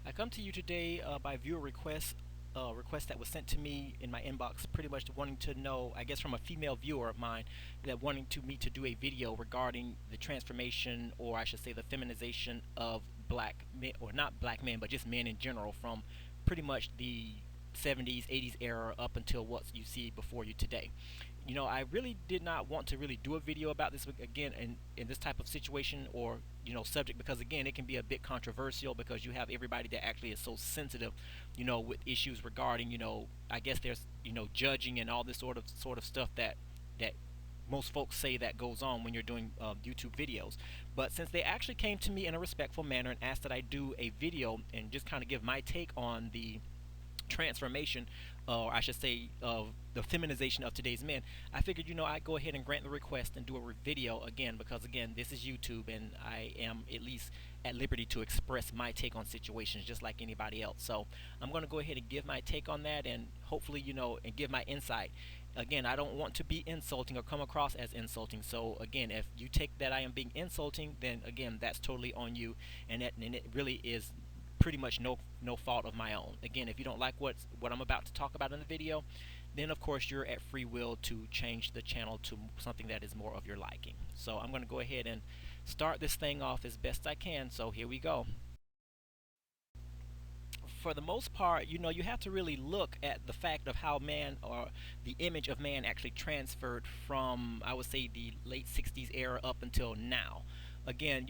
I come to you today by viewer request that was sent to me in my inbox, pretty much wanting to know, I guess, from a female viewer of mine, that wanting to me to do a video regarding the transformation, or I should say, the feminization of black men, or not black men, but just men in general, from pretty much the 70s, 80s era up until what you see before you today. I really did not want to really do a video about this again in this type of situation or subject, because again it can be a bit controversial because you have everybody that actually is so sensitive, with issues regarding, I guess there's judging and all this sort of stuff that most folks say that goes on when you're doing YouTube videos. But since they actually came to me in a respectful manner and asked that I do a video and just kind of give my take on the transformation, or I should say, of the feminization of today's men, I figured, I'd go ahead and grant the request and do a video again, because again, this is YouTube and I am at least at liberty to express my take on situations just like anybody else. So I'm going to go ahead and give my take on that, and hopefully, and give my insight. Again, I don't want to be insulting or come across as insulting. So again, if you take that I am being insulting, then again, that's totally on you, and it really is pretty much no fault of my own. Again, if you don't like what I'm about to talk about in the video, then of course you're at free will to change the channel to something that is more of your liking. So I'm going to go ahead and start this thing off as best I can. So here we go. For the most part, you have to really look at the fact of how man, or the image of man, actually transferred from, I would say, the late 60s era up until now. Again,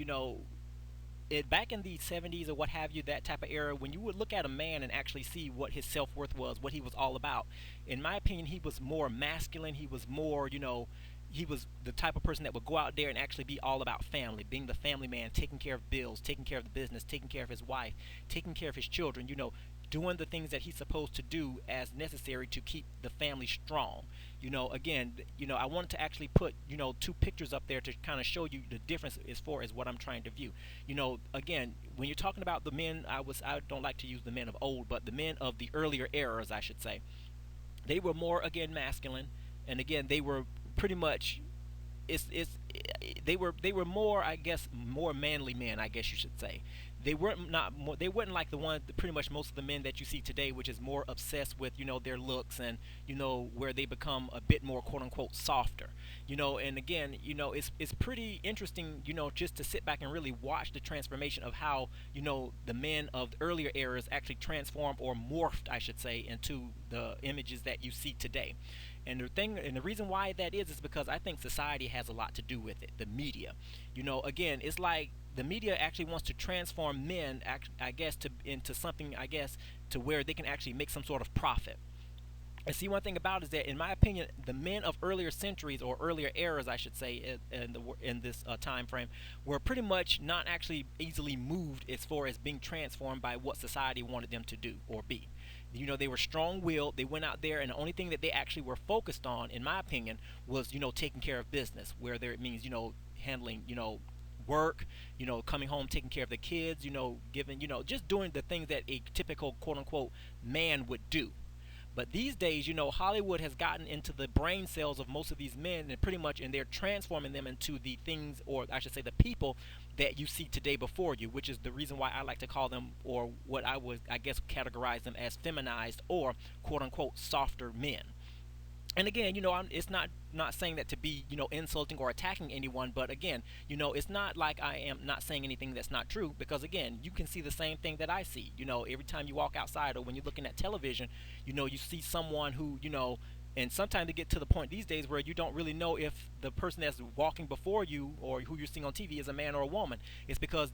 back in the 70s or what have you, that type of era, when you would look at a man and actually see what his self-worth was, what he was all about, in my opinion, he was more masculine. He was more, he was the type of person that would go out there and actually be all about family, being the family man, taking care of bills, taking care of the business, taking care of his wife, taking care of his children, doing the things that he's supposed to do as necessary to keep the family strong. Again, I wanted to actually put, two pictures up there to kind of show you the difference as far as what I'm trying to view. Again, when you're talking about the men, I don't like to use the men of old, but the men of the earlier eras, I should say, they were more, again, masculine, and again, they were pretty much, they were more, I guess, more manly men, I guess you should say. They weren't like the one, pretty much most of the men that you see today, which is more obsessed with, their looks, and where they become a bit more, quote unquote, softer. And again, it's pretty interesting, just to sit back and really watch the transformation of how, the men of the earlier eras actually transformed, or morphed, I should say, into the images that you see today. And the reason why that is because I think society has a lot to do with it. The media, again, it's like the media actually wants to transform men, I guess, into something, I guess, to where they can actually make some sort of profit. And see, one thing about it is that, in my opinion, the men of earlier centuries, or earlier eras, I should say, in this time frame, were pretty much not actually easily moved as far as being transformed by what society wanted them to do or be. They were strong-willed. They went out there, and the only thing that they actually were focused on, in my opinion, was taking care of business, whether it means handling work, coming home, taking care of the kids, giving, just doing the things that a typical, quote unquote, man would do. But these days, Hollywood has gotten into the brain cells of most of these men, and pretty much, and they're transforming them into the things, or I should say, the people that you see today before you, which is the reason why I like to call them, or what I would, I guess, categorize them as feminized, or quote unquote softer men. And again, it's not saying that to be, insulting or attacking anyone, but again, it's not like I am not saying anything that's not true, because again, you can see the same thing that I see. Every time you walk outside, or when you're looking at television, you see someone who, and sometimes they get to the point these days where you don't really know if the person that's walking before you, or who you're seeing on TV, is a man or a woman. It's because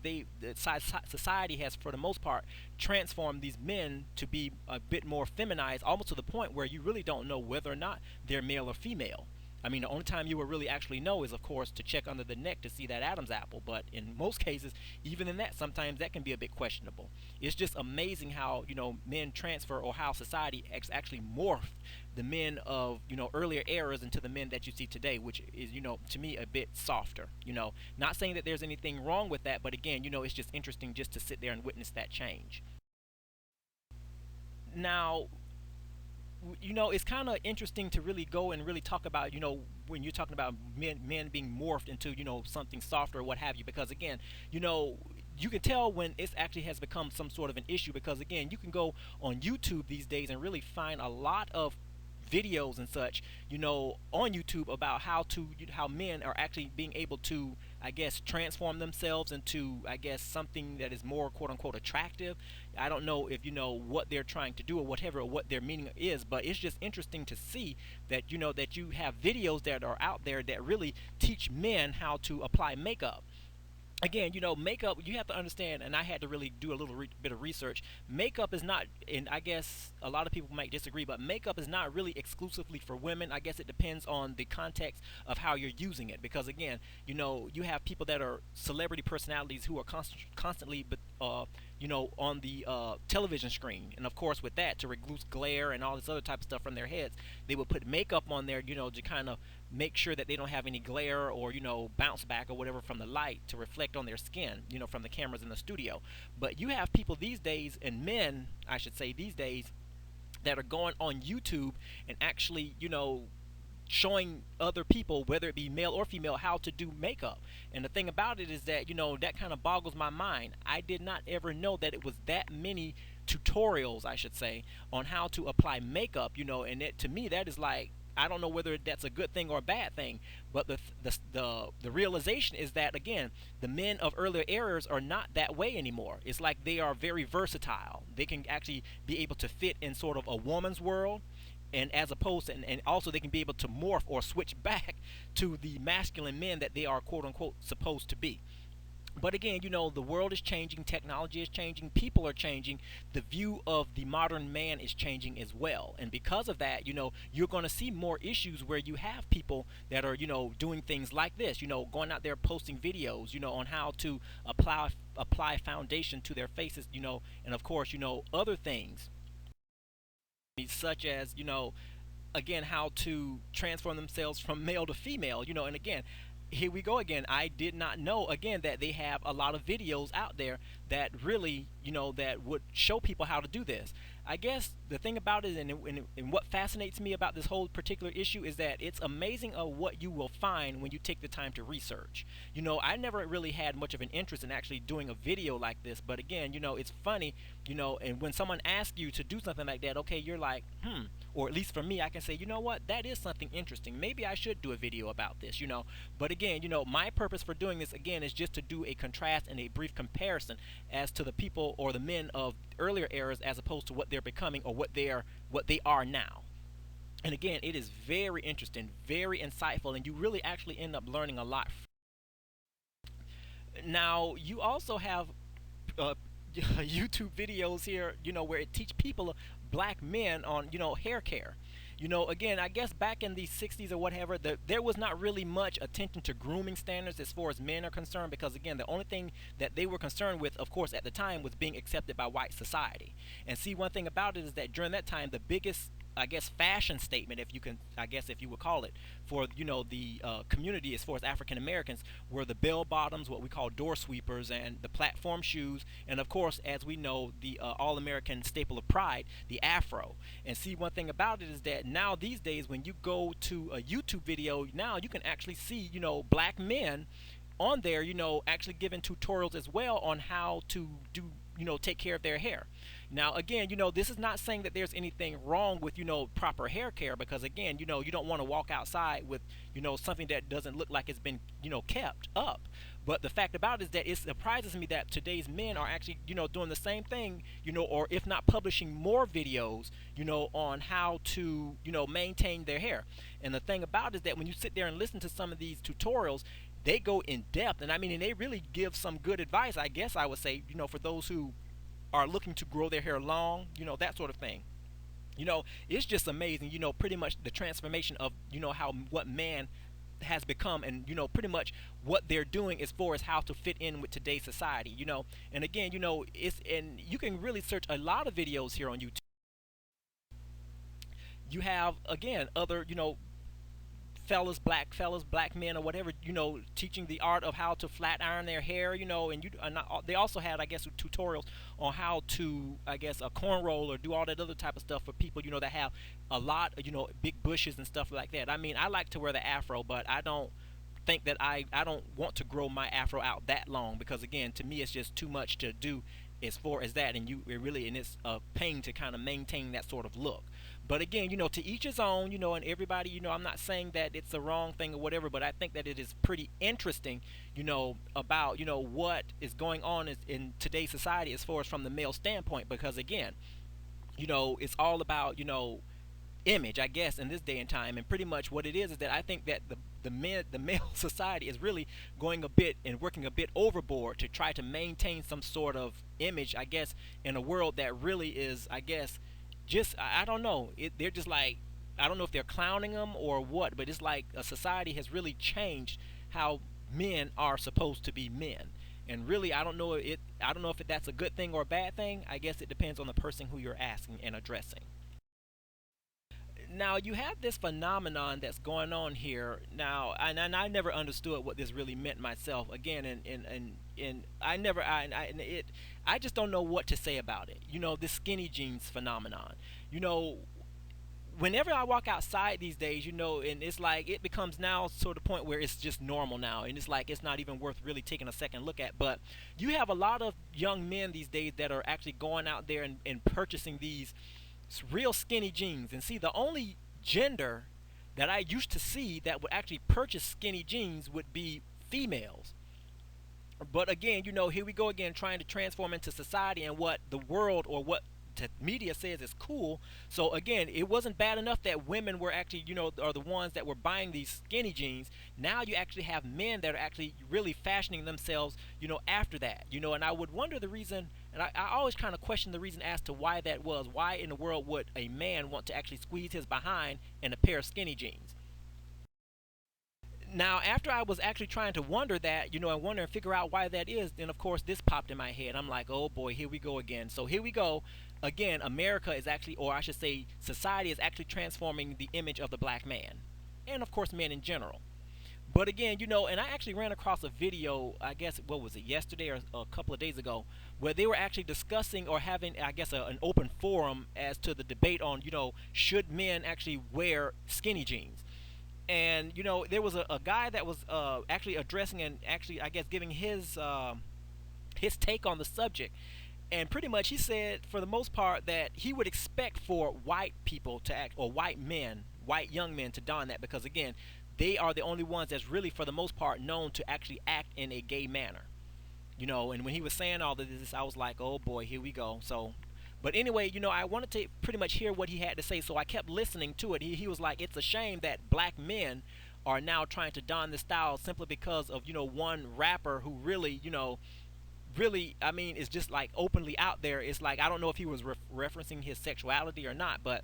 society has, for the most part, transformed these men to be a bit more feminized, almost to the point where you really don't know whether or not they're male or female. I mean, the only time you will really actually know is, of course, to check under the neck to see that Adam's apple. But in most cases, even in that, sometimes that can be a bit questionable. It's just amazing how, men transfer, or how society actually morphed the men of, earlier eras into the men that you see today, which is, to me, a bit softer. Not saying that there's anything wrong with that, but again, it's just interesting just to sit there and witness that change. Now, it's kind of interesting to really go and really talk about, when you're talking about men being morphed into, something softer or what have you, because again, you know, you can tell when it actually has become some sort of an issue, because again, you can go on YouTube these days and really find a lot of videos and such, on YouTube about how men are actually being able to, I guess, transform themselves into, I guess, something that is more quote unquote attractive. I don't know if you know what they're trying to do or whatever, or what their meaning is, but it's just interesting to see that that you have videos that are out there that really teach men how to apply makeup. Again, makeup, you have to understand, and I had to really do a little bit of research. Makeup is not, and I guess a lot of people might disagree, but makeup is not really exclusively for women. I guess it depends on the context of how you're using it, because again, you have people that are celebrity personalities who are constantly, but on the television screen, and of course with that, to reduce glare and all this other type of stuff from their heads, they would put makeup on there, to kind of make sure that they don't have any glare or bounce back or whatever from the light to reflect on their skin, from the cameras in the studio. But you have people these days, and men I should say these days, that are going on YouTube and actually showing other people, whether it be male or female, how to do makeup. And the thing about it is that that kind of boggles my mind. I did not ever know that it was that many tutorials, I should say, on how to apply makeup. And to me, that is like, I don't know whether that's a good thing or a bad thing, but the realization is that, again, the men of earlier eras are not that way anymore. It's like they are very versatile. They can actually be able to fit in sort of a woman's world, and as opposed to, and also they can be able to morph or switch back to the masculine men that they are quote unquote supposed to be. But again, the world is changing, technology is changing, people are changing, the view of the modern man is changing as well. And because of that, you're going to see more issues where you have people that are, doing things like this, going out there posting videos, on how to apply foundation to their faces, and of course, other things such as, again, how to transform themselves from male to female, and again, here we go again. I did not know, again, that they have a lot of videos out there that really, that would show people how to do this. I guess the thing about it, and what fascinates me about this whole particular issue, is that it's amazing of what you will find when you take the time to research. I never really had much of an interest in actually doing a video like this, but again, it's funny, and when someone asks you to do something like that, okay, you're like, or at least for me, I can say, what, that is something interesting. Maybe I should do a video about this, But again, my purpose for doing this, again, is just to do a contrast and a brief comparison as to the people or the men of earlier eras as opposed to what they're becoming or what they are now. And again, it is very interesting, very insightful, and you really actually end up learning a lot. Now, you also have uh, YouTube videos here, where it teach people, black men, on, hair care. Again, I guess back in the 60s or whatever, there was not really much attention to grooming standards as far as men are concerned, because again, the only thing that they were concerned with, of course, at the time, was being accepted by white society. And see, one thing about it is that during that time, the biggest, I guess, fashion statement, if you can, I guess, if you would call it, for the community as far as African Americans, were the bell bottoms, what we call door sweepers, and the platform shoes, and of course, as we know, the all American staple of pride, the afro. And see, one thing about it is that now these days, when you go to a YouTube video, now you can actually see, black men on there, actually giving tutorials as well on how to do, take care of their hair. Now, again, this is not saying that there's anything wrong with, proper hair care, because again, you don't want to walk outside with, something that doesn't look like it's been, kept up. But the fact about it is that it surprises me that today's men are actually, doing the same thing, or if not publishing more videos, on how to, maintain their hair. And the thing about it is that when you sit there and listen to some of these tutorials, they go in depth, and I mean, and they really give some good advice, I guess I would say, for those who are looking to grow their hair long, that sort of thing. It's just amazing, pretty much the transformation of, how what man has become, and pretty much what they're doing as far as how to fit in with today's society. And again, it's, and you can really search a lot of videos here on YouTube. You have, again, other, fellas, black men or whatever, teaching the art of how to flat iron their hair, and they also had, I guess, tutorials on how to, I guess, a cornroll or do all that other type of stuff for people, that have a lot, big bushes and stuff like that. I mean, I like to wear the afro, but I don't think that I don't want to grow my afro out that long, because again, to me, it's just too much to do as far as that, and it's a pain to kind of maintain that sort of look. But again, to each his own, and everybody, I'm not saying that it's the wrong thing or whatever, but I think that it is pretty interesting, about, what is going on in today's society as far as from the male standpoint, because again, it's all about, image, I guess, in this day and time. And pretty much what it is that I think that the male society is really going a bit and working a bit overboard to try to maintain some sort of image, I guess, in a world that really is, I guess, just I don't know. They're just like, I don't know if they're clowning them or what, but it's like a society has really changed how men are supposed to be men. And really, I don't know it. I don't know if that's a good thing or a bad thing. I guess it depends on the person who you're asking and addressing. Now you have this phenomenon that's going on here now, and I never understood what this really meant myself. Again, and I never, and I just don't know what to say about it. This skinny jeans phenomenon. You know, Whenever I walk outside these days, and it's like it becomes now sort of point where it's just normal now, and it's like it's not even worth really taking a second look at. But you have a lot of young men these days that are actually going out there and purchasing these real skinny jeans. And see, the only gender that I used to see that would actually purchase skinny jeans would be females. But again, here we go again, trying to transform into society and what the world or what media says is cool. So again, it wasn't bad enough that women were actually, are the ones that were buying these skinny jeans. Now you actually have men that are actually really fashioning themselves, after that. And I would wonder the reason, and I always kind of question the reason as to why that was. Why in the world would a man want to actually squeeze his behind in a pair of skinny jeans? Now, after I was actually trying to wonder that, and wonder and figure out why that is, then of course this popped in my head. I'm like, oh boy, here we go again. So here we go again. America is actually, or I should say, society is actually transforming the image of the black man, and of course, men in general. But again, and I actually ran across a video, I guess, what was it, yesterday or a couple of days ago, where they were actually discussing or having, I guess, an open forum as to the debate on, should men actually wear skinny jeans. And there was a guy that was actually addressing and actually, I guess, giving his take on the subject. And pretty much he said, for the most part, that he would expect for white people to act, or white men, white young men, to don that, because again, they are the only ones that's really, for the most part, known to actually act in a gay manner. And when he was saying all of this, I was like, oh boy, here we go. So, but anyway, I wanted to pretty much hear what he had to say, so I kept listening to it. He was like, it's a shame that black men are now trying to don this style simply because of, one rapper who really, really, I mean, is just like openly out there. It's like, I don't know if he was referencing his sexuality or not, but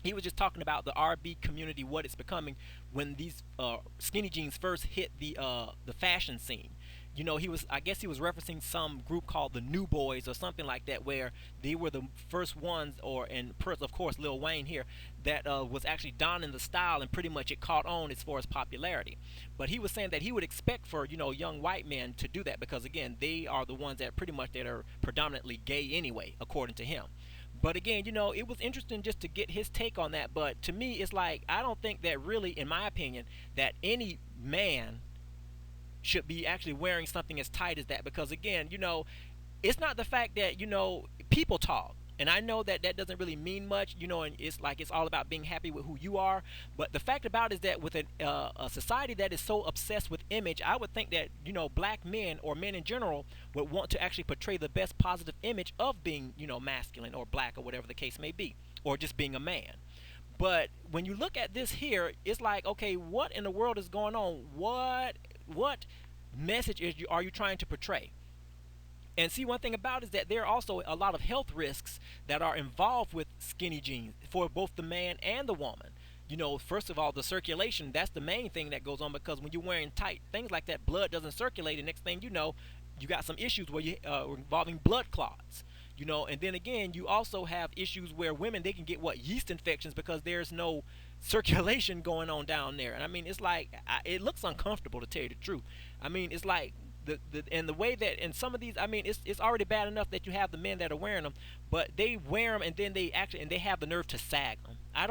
he was just talking about the RB community, what it's becoming when these skinny jeans first hit the fashion scene. I guess he was referencing some group called the New Boys or something like that, where they were the first ones, or and of course Lil Wayne here, that was actually donning the style, and pretty much it caught on as far as popularity. But he was saying that he would expect for young white men to do that, because again, they are the ones that pretty much that are predominantly gay anyway, according to him. But again, it was interesting just to get his take on that. But to me, it's like, I don't think that really, in my opinion, that any man should be actually wearing something as tight as that, because again, it's not the fact that people talk, and I know that that doesn't really mean much, and it's like it's all about being happy with who you are. But the fact about it is that with a society that is so obsessed with image, I would think that black men or men in general would want to actually portray the best positive image of being masculine or black or whatever the case may be, or just being a man. But when you look at this here, it's like, okay, what in the world is going on? What message are you trying to portray? And see, one thing about it is that there are also a lot of health risks that are involved with skinny jeans for both the man and the woman. First of all, the circulation, that's the main thing that goes on, because when you're wearing tight things like that, blood doesn't circulate, and next thing you know, you got some issues where you involving blood clots. And then again, you also have issues where women, they can get yeast infections, because there's no circulation going on down there. And I mean, it's like, it looks uncomfortable, to tell you the truth. I mean, it's like and the way that in some of these, I mean, it's already bad enough that you have the men that are wearing them, but they wear them and then they have the nerve to sag them. I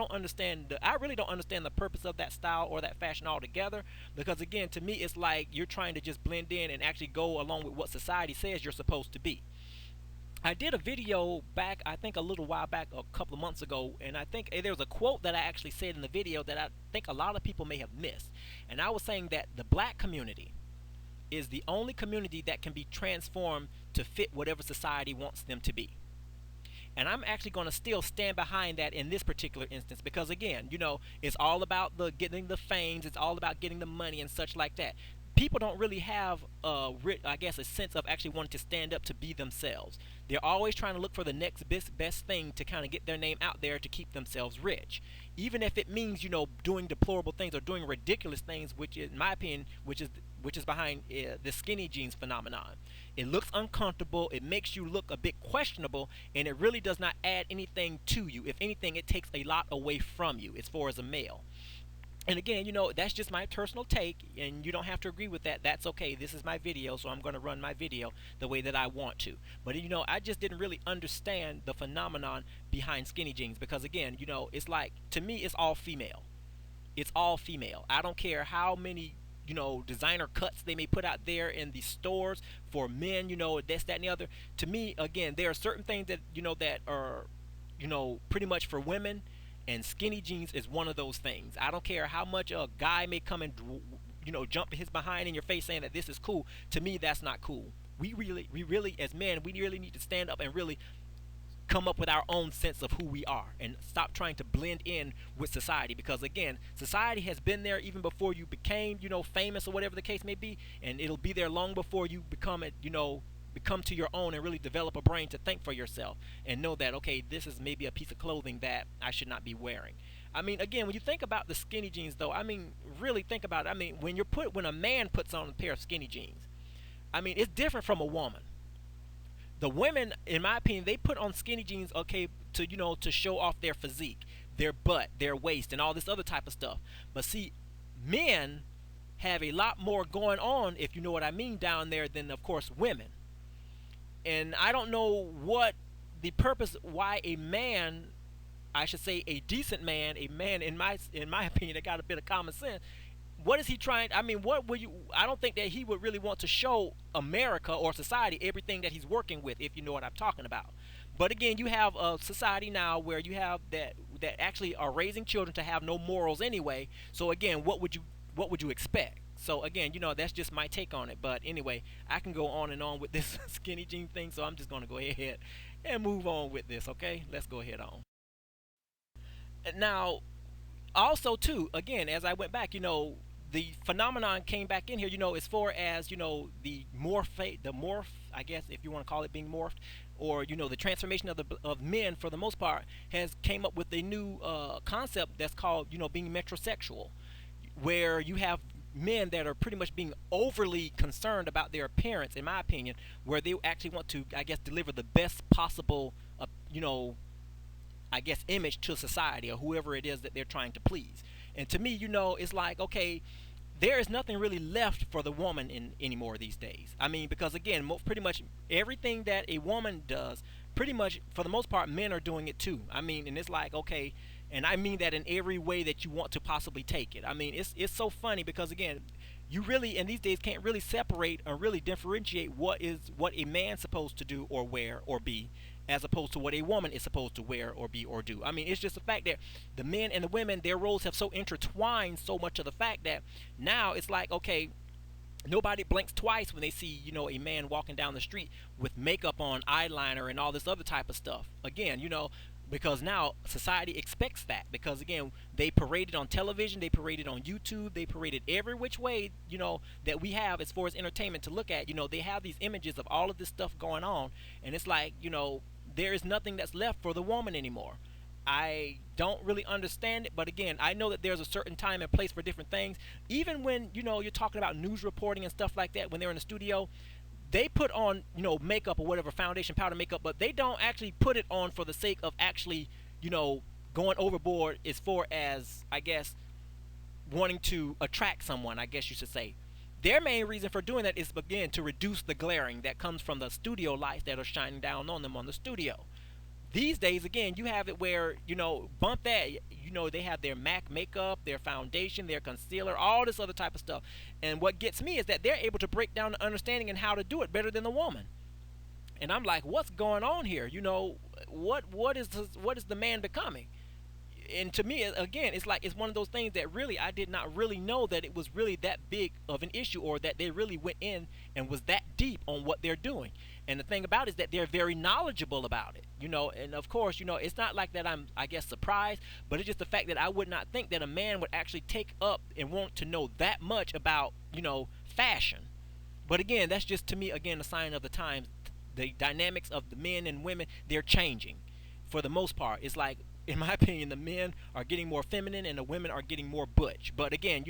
really don't understand the purpose of that style or that fashion altogether, because again, to me, it's like you're trying to just blend in and actually go along with what society says you're supposed to be. I did a video back, I think a little while back, a couple of months ago, and I think there was a quote that I actually said in the video that I think a lot of people may have missed. And I was saying that the black community is the only community that can be transformed to fit whatever society wants them to be. And I'm actually going to still stand behind that in this particular instance, because again, it's all about the getting the fames, it's all about getting the money and such like that. People don't really have I guess, a sense of actually wanting to stand up to be themselves. They're always trying to look for the next best thing to kind of get their name out there to keep themselves rich, even if it means doing deplorable things or doing ridiculous things, which in my opinion, which is behind the skinny jeans phenomenon. It looks uncomfortable, it makes you look a bit questionable, and it really does not add anything to you. If anything, it takes a lot away from you as far as a male. And again, that's just my personal take, and you don't have to agree with that. That's okay. This is my video, so I'm going to run my video the way that I want to. But I just didn't really understand the phenomenon behind skinny jeans, because again, it's like, to me, it's all female. It's all female. I don't care how many designer cuts they may put out there in the stores for men, this, that, and the other. To me, again, there are certain things that that are pretty much for women, and skinny jeans is one of those things. I don't care how much a guy may come and jump his behind in your face saying that this is cool. To me, that's not cool. We really, as men, we really need to stand up and really come up with our own sense of who we are and stop trying to blend in with society, because again, society has been there even before you became famous or whatever the case may be, and it'll be there long before you become become to your own and really develop a brain to think for yourself and know that, okay, this is maybe a piece of clothing that I should not be wearing. I mean, again, when you think about the skinny jeans, though, I mean, really think about it. I mean, when a man puts on a pair of skinny jeans, I mean, it's different from a woman. The women, in my opinion, they put on skinny jeans, okay, to show off their physique, their butt, their waist, and all this other type of stuff. But see, men have a lot more going on, if you know what I mean, down there than, of course, women. And I don't know what the purpose why a man, I should say a decent man, a man in my opinion that got a bit of common sense, what is he trying? I mean, what would you? I don't think that he would really want to show America or society everything that he's working with, if you know what I'm talking about. But again, you have a society now where you have that actually are raising children to have no morals anyway. So again, what would you expect? So again, that's just my take on it. But anyway, I can go on and on with this skinny jean thing, so I'm just going to go ahead and move on with this, okay? Let's go ahead on. Now, also too, again, as I went back, the phenomenon came back in here, as far as, the morph, I guess, if you want to call it being morphed, or, the transformation of men, for the most part, has came up with a new concept that's called, being metrosexual, where you have men that are pretty much being overly concerned about their appearance, in my opinion, where they actually want to, I guess, deliver the best possible, I guess, image to society or whoever it is that they're trying to please. And to me, it's like, okay, there is nothing really left for the woman in anymore these days. I mean, because again, pretty much everything that a woman does, pretty much for the most part, men are doing it too. I mean, and it's like, okay, and I mean that in every way that you want to possibly take it. I mean, it's so funny because again, you really in these days can't really separate or really differentiate what a man's supposed to do or wear or be, as opposed to what a woman is supposed to wear or be or do. I mean, it's just the fact that the men and the women, their roles have so intertwined so much of the fact that now it's like, okay, nobody blinks twice when they see, a man walking down the street with makeup on, eyeliner, and all this other type of stuff. Again, because now society expects that, because again, they parade it on television, they parade it on YouTube, they parade it every which way, that we have as far as entertainment to look at. They have these images of all of this stuff going on, and it's like, there is nothing that's left for the woman anymore. I don't really understand it, but again, I know that there's a certain time and place for different things. Even when, you're talking about news reporting and stuff like that, when they're in the studio, they put on, makeup or whatever, foundation, powder, makeup, but they don't actually put it on for the sake of actually, going overboard as far as, I guess, wanting to attract someone, I guess you should say. Their main reason for doing that is, again, to reduce the glaring that comes from the studio lights that are shining down on them on the studio. These days, again, you have it where, bump that, they have their MAC makeup, their foundation, their concealer, all this other type of stuff. And what gets me is that they're able to break down the understanding and how to do it better than the woman. And I'm like, what's going on here? What is the man becoming? And to me, again, it's like it's one of those things that really I did not really know that it was really that big of an issue, or that they really went in and was that deep on what they're doing. And the thing about it is that they're very knowledgeable about it, and of course, it's not like that I'm, I guess, surprised, but it's just the fact that I would not think that a man would actually take up and want to know that much about, fashion. But again, that's just, to me, again, a sign of the times. The dynamics of the men and women, they're changing for the most part. It's like, in my opinion, the men are getting more feminine and the women are getting more butch. But again,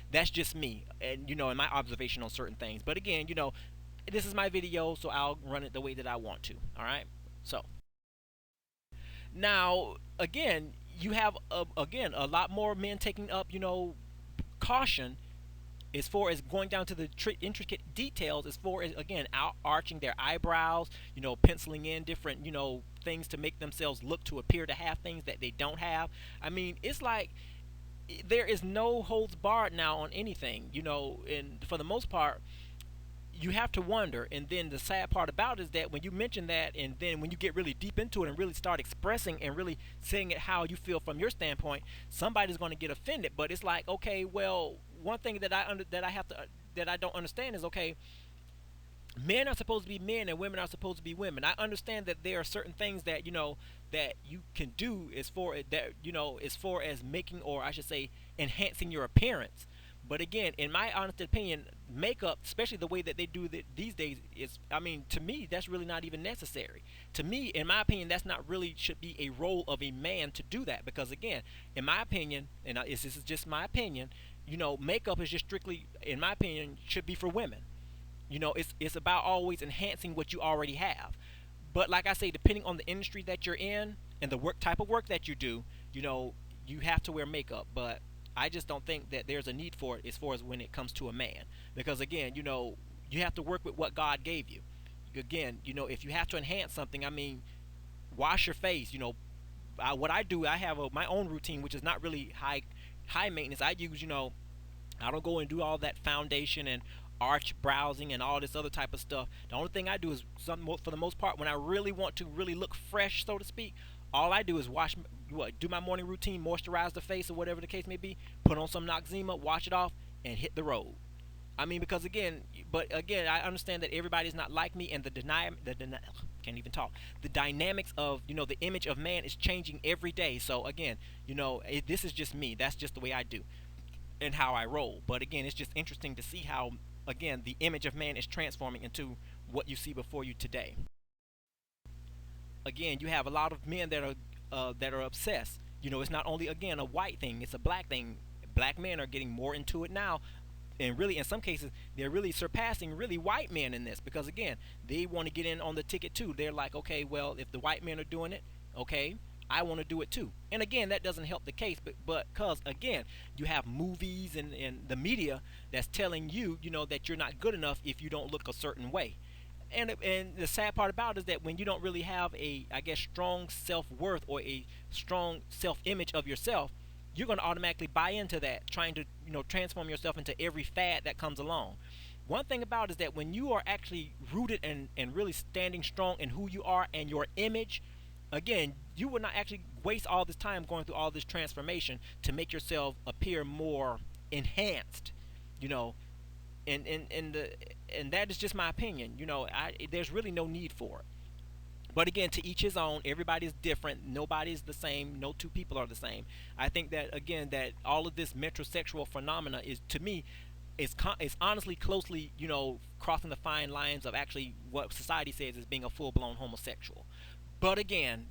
that's just me, and in my observation on certain things. But again, this is my video, so I'll run it the way that I want to. All right. So now, again, you have, again, a lot more men taking up, caution as far as going down to the intricate details, as far as, again, out arching their eyebrows, penciling in different, things to make themselves look to appear to have things that they don't have. I mean, it's like there is no holds barred now on anything, and for the most part, you have to wonder. And then the sad part about it is that when you mention that, and then when you get really deep into it and really start expressing and really saying it how you feel from your standpoint, somebody's going to get offended. But it's like, okay, well, one thing that I don't understand is, okay, men are supposed to be men and women are supposed to be women. I understand that there are certain things that, that you can do as far as that, as far as making, or I should say, enhancing your appearance. But again, in my honest opinion, makeup, especially the way that they do it these days, is, I mean, to me, that's really not even necessary. To me, in my opinion, that's not really should be a role of a man to do that. Because again, in my opinion, and this is just my opinion, makeup is just strictly, in my opinion, should be for women. It's about always enhancing what you already have. But like I say, depending on the industry that you're in and the work type of work that you do, you have to wear makeup. But I just don't think that there's a need for it as far as when it comes to a man. Because again, you have to work with what God gave you. Again, if you have to enhance something, I mean, wash your face. What I do, I have my own routine, which is not really high maintenance. I use, I don't go and do all that foundation and arch browsing and all this other type of stuff. The only thing I do is something, for the most part, when I really want to really look fresh, so to speak, all I do is do my morning routine, moisturize the face or whatever the case may be, put on some Noxzema, wash it off, and hit the road. I mean, because again, I understand that everybody's not like me, and can't even talk. The dynamics of, the image of man is changing every day. So again, this is just me. That's just the way I do and how I roll. But again, it's just interesting to see how, again, the image of man is transforming into what you see before you today. Again, you have a lot of men that are obsessed. It's not only, again, a white thing; it's a black thing. Black men are getting more into it now, and really, in some cases, they're really surpassing really white men in this, because again, they want to get in on the ticket too. They're like, okay, well, if the white men are doing it, okay, I want to do it too. And again, that doesn't help the case, but because again, you have movies and the media that's telling you, that you're not good enough if you don't look a certain way. And the sad part about it is that when you don't really have a, I guess, strong self-worth or a strong self-image of yourself, you're going to automatically buy into that, trying to, transform yourself into every fad that comes along. One thing about it is that when you are actually rooted and really standing strong in who you are and your image, again, you would not actually waste all this time going through all this transformation to make yourself appear more enhanced, you know, and that is just my opinion. There's really no need for it. But again, to each his own. Everybody's different. Nobody's the same. No two people are the same. I think that, again, that all of this metrosexual phenomena is, to me, is honestly closely, crossing the fine lines of actually what society says is being a full-blown homosexual. But again,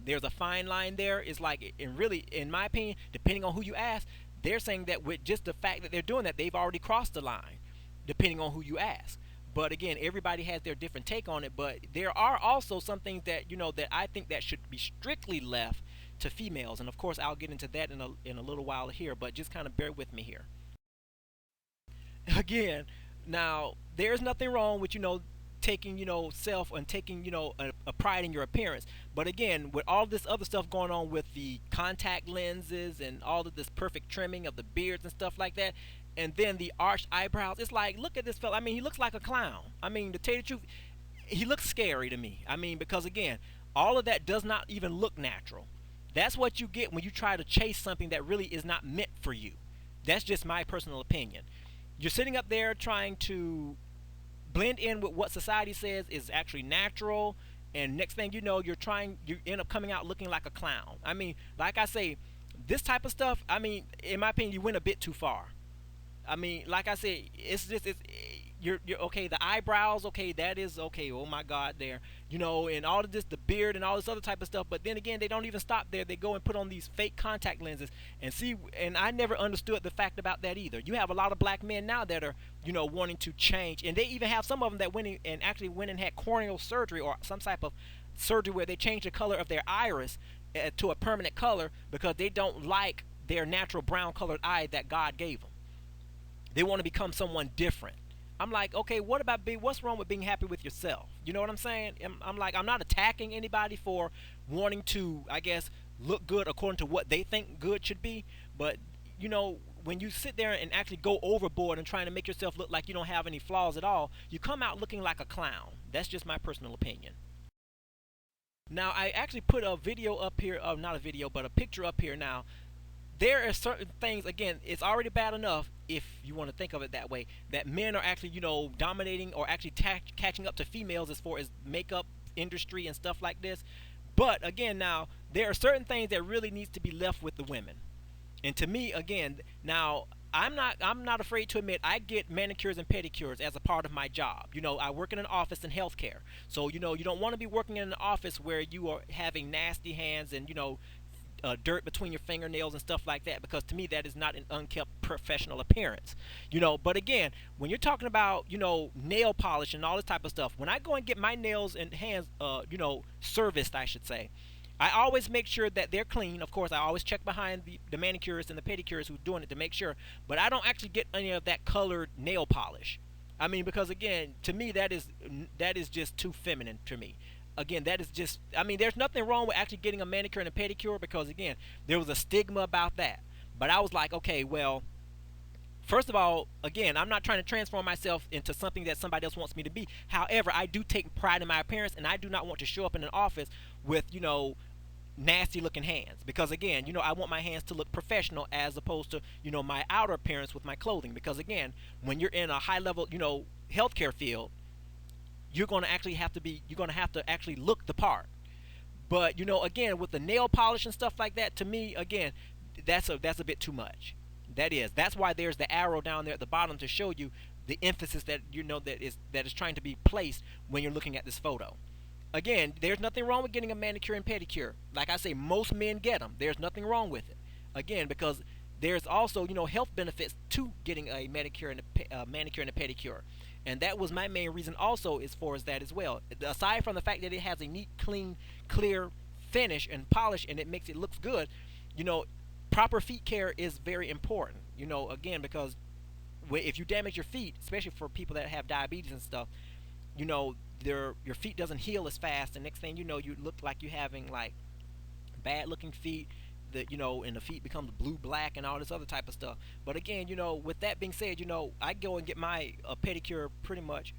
there's a fine line there. It's like, and really, in my opinion, depending on who you ask, they're saying that with just the fact that they're doing that, they've already crossed the line, depending on who you ask. But again, everybody has their different take on it. But there are also some things that, that I think that should be strictly left to females. And of course, I'll get into that in a little while here. But just kind of bear with me here. Again, Now, there's nothing wrong with, taking, self and taking, a pride in your appearance. But again, with all this other stuff going on with the contact lenses and all of this perfect trimming of the beards and stuff like that, and then the arched eyebrows, it's like, look at this fella. I mean, he looks like a clown. I mean, to tell you the truth, he looks scary to me. I mean, because again, all of that does not even look natural. That's what you get when you try to chase something that really is not meant for you. That's just my personal opinion. You're sitting up there trying to blend in with what society says is actually natural, and next thing you know, you end up coming out looking like a clown. I mean, like I say, this type of stuff, I mean, in my opinion, you went a bit too far. I mean, like I said, it's just it's you're okay. The eyebrows, okay, that is okay. Oh my God, there, and all of this, the beard and all this other type of stuff. But then again, they don't even stop there. They go and put on these fake contact lenses and see. And I never understood the fact about that either. You have a lot of black men now that are, wanting to change, and they even have some of them that went in and actually went and had corneal surgery or some type of surgery where they change the color of their iris to a permanent color because they don't like their natural brown colored eye that God gave them. They want to become someone different. I'm like, okay, what's wrong with being happy with yourself? You know what I'm saying? I'm like, I'm not attacking anybody for wanting to, I guess, look good according to what they think good should be. But, when you sit there and actually go overboard and trying to make yourself look like you don't have any flaws at all, you come out looking like a clown. That's just my personal opinion. Now, I actually put a video up here, not a video, but a picture up here now. There are certain things, again, it's already bad enough, if you want to think of it that way, that men are actually, dominating or actually catching up to females as far as makeup industry and stuff like this. But again, now there are certain things that really needs to be left with the women. And to me, again, now I'm not afraid to admit I get manicures and pedicures as a part of my job. I work in an office in healthcare. So, you don't want to be working in an office where you are having nasty hands and, dirt between your fingernails and stuff like that, because to me that is not an unkept professional appearance. But again, when you're talking about, nail polish and all this type of stuff, when I go and get my nails and hands serviced, I should say, I always make sure that they're clean. Of course, I always check behind the manicurists and the pedicurists who's doing it to make sure, but I don't actually get any of that colored nail polish. I mean, because again, to me that is just too feminine to me. Again, that is just, I mean, there's nothing wrong with actually getting a manicure and a pedicure, because again, there was a stigma about that. But I was like, okay, well, first of all, again, I'm not trying to transform myself into something that somebody else wants me to be. However, I do take pride in my appearance, and I do not want to show up in an office with, nasty looking hands, because again, I want my hands to look professional as opposed to, my outer appearance with my clothing. Because again, when you're in a high level, healthcare field, you're going to have to actually look the part. But again, with the nail polish and stuff like that, to me, again, that's a bit too much. That's why there's the arrow down there at the bottom to show you the emphasis that, that is trying to be placed when you're looking at this photo. Again, there's nothing wrong with getting a manicure and pedicure. Like I say, most men get them. There's nothing wrong with it. Again, because there's also, health benefits to getting a manicure and a manicure and a pedicure. And that was my main reason also, as far as that as well. Aside from the fact that it has a neat, clean, clear finish and polish, and it makes it looks good, you know, proper feet care is very important. Again, because if you damage your feet, especially for people that have diabetes and stuff, your feet doesn't heal as fast, and next thing you know, you look like you're having like bad looking feet, that and the feet becomes blue black and all this other type of stuff. But again, with that being said, I go and get my pedicure pretty much,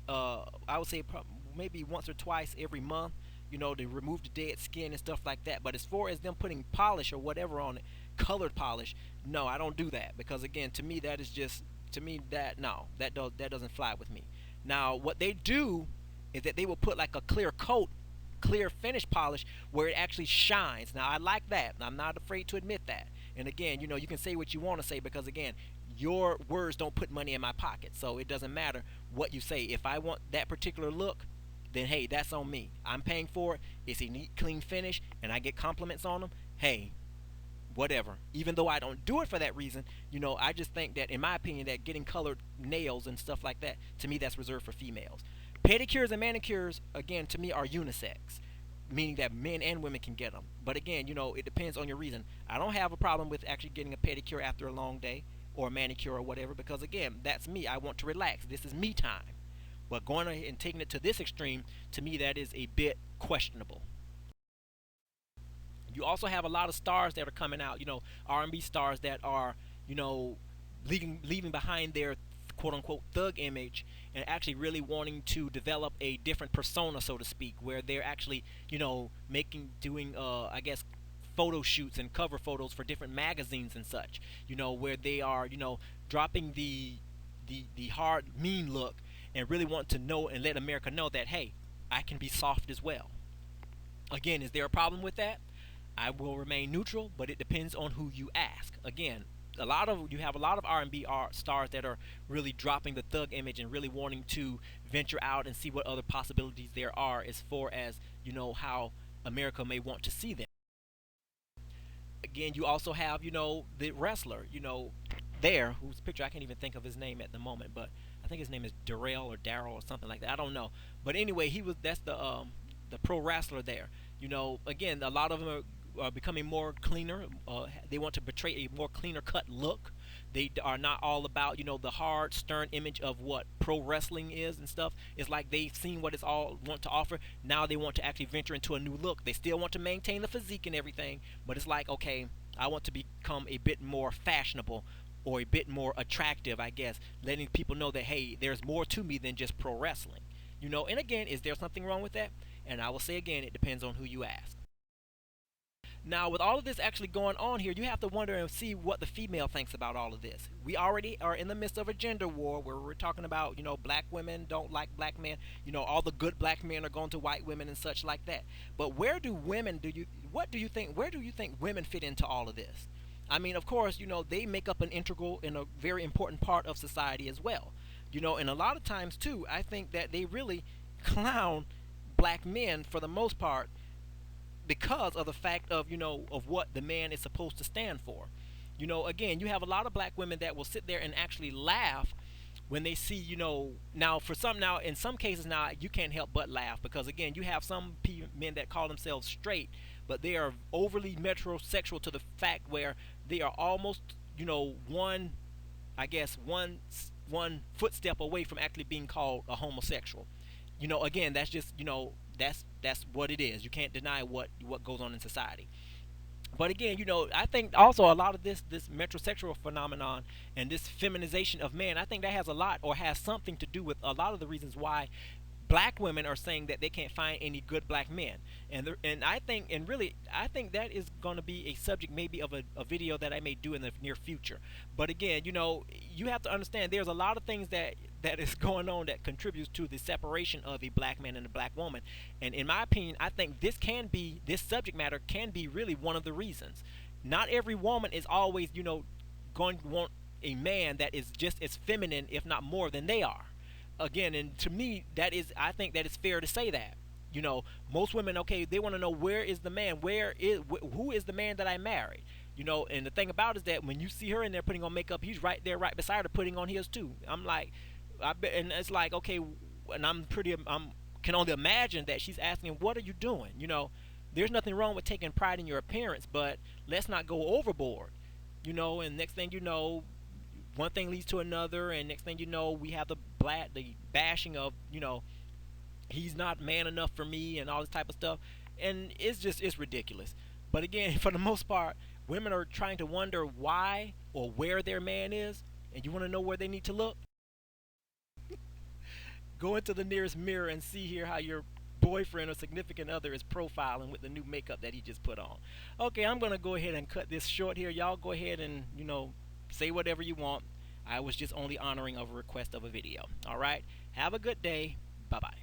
I would say maybe once or twice every month, to remove the dead skin and stuff like that. But as far as them putting polish or whatever on it, colored polish, no, I don't do that, because again, to me that is just, to me that no, that doesn't fly with me. Now what they do is that they will put like a clear coat, clear finish polish where it actually shines. Now I like that. I'm not afraid to admit that. And again, you can say what you want to say, because again, your words don't put money in my pocket, so it doesn't matter what you say. If I want that particular look, then hey, that's on me. I'm paying for it. It's a neat, clean finish, and I get compliments on them. Hey, whatever. Even though I don't do it for that reason, I just think that, in my opinion, that getting colored nails and stuff like that, to me, that's reserved for females. Pedicures and manicures, again, to me, are unisex, meaning that men and women can get them. But again, it depends on your reason. I don't have a problem with actually getting a pedicure after a long day, or a manicure or whatever, because again, that's me. I want to relax. This is me time. But going ahead and taking it to this extreme, to me, that is a bit questionable. You also have a lot of stars that are coming out, R&B stars that are, you know, leaving behind their quote unquote thug image and actually really wanting to develop a different persona, so to speak, where they're actually, doing, I guess, photo shoots and cover photos for different magazines and such, where they are, dropping the hard, mean look and really want to know and let America know that, hey, I can be soft as well. Again, is there a problem with that? I will remain neutral, but it depends on who you ask. Again, you have a lot of R&B stars that are really dropping the thug image and really wanting to venture out and see what other possibilities there are as far as how America may want to see them. Again, you also have the wrestler there whose picture I can't even think of his name at the moment, but I think his name is Darrell or Daryl or something like that. I don't know, but anyway, that's the pro wrestler there. Again, a lot of them are becoming more cleaner. They want to portray a more cleaner cut look. They are not all about the hard, stern image of what pro wrestling is and stuff. It's like they've seen what it's all want to offer. Now they want to actually venture into a new look. They still want to maintain the physique and everything, but it's like, okay, I want to become a bit more fashionable or a bit more attractive, I guess, letting people know that, hey, there's more to me than just pro wrestling. And again, is there something wrong with that? And I will say again, it depends on who you ask. Now, with all of this actually going on here, you have to wonder and see what the female thinks about all of this. We already are in the midst of a gender war where we're talking about, black women don't like black men. All the good black men are going to white women and such like that. But what do you think, where do you think women fit into all of this? I mean, of course, they make up an integral and a very important part of society as well. And a lot of times, too, I think that they really clown black men for the most part because of the fact of of what the man is supposed to stand for. Again, you have a lot of black women that will sit there and actually laugh when they see now in some cases now you can't help but laugh because again you have some men that call themselves straight, but they are overly metrosexual to the fact where they are almost one, I guess, one footstep away from actually being called a homosexual. Again, that's just that's what it is. You can't deny what goes on in society. But again, I think also a lot of this metrosexual phenomenon and this feminization of men, I think that has a lot or has something to do with a lot of the reasons why black women are saying that they can't find any good black men. And I think I think that is going to be a subject maybe of a video that I may do in the near future. But again, you have to understand there's a lot of things that is going on that contributes to the separation of a black man and a black woman. And in my opinion, I think this subject matter can be really one of the reasons. Not every woman is always, going to want a man that is just as feminine, if not more, than they are. Again, and to me, I think that it's fair to say that. Most women, okay, they want to know where is the man, who is the man that I married. And the thing about it is that when you see her in there putting on makeup, he's right there, right beside her, putting on his too. I'm like, and it's like, okay, and I'm can only imagine that she's asking, what are you doing? There's nothing wrong with taking pride in your appearance, but let's not go overboard. And next thing you know, one thing leads to another, and next thing you know, we have the bashing of, he's not man enough for me, and all this type of stuff, and it's ridiculous. But again, for the most part, women are trying to wonder why or where their man is, and you want to know where they need to look. Go into the nearest mirror and see here how your boyfriend or significant other is profiling with the new makeup that he just put on. Okay, I'm gonna go ahead and cut this short here. Y'all go ahead and say whatever you want. I was just only honoring a request of a video. All right. Have a good day. Bye bye.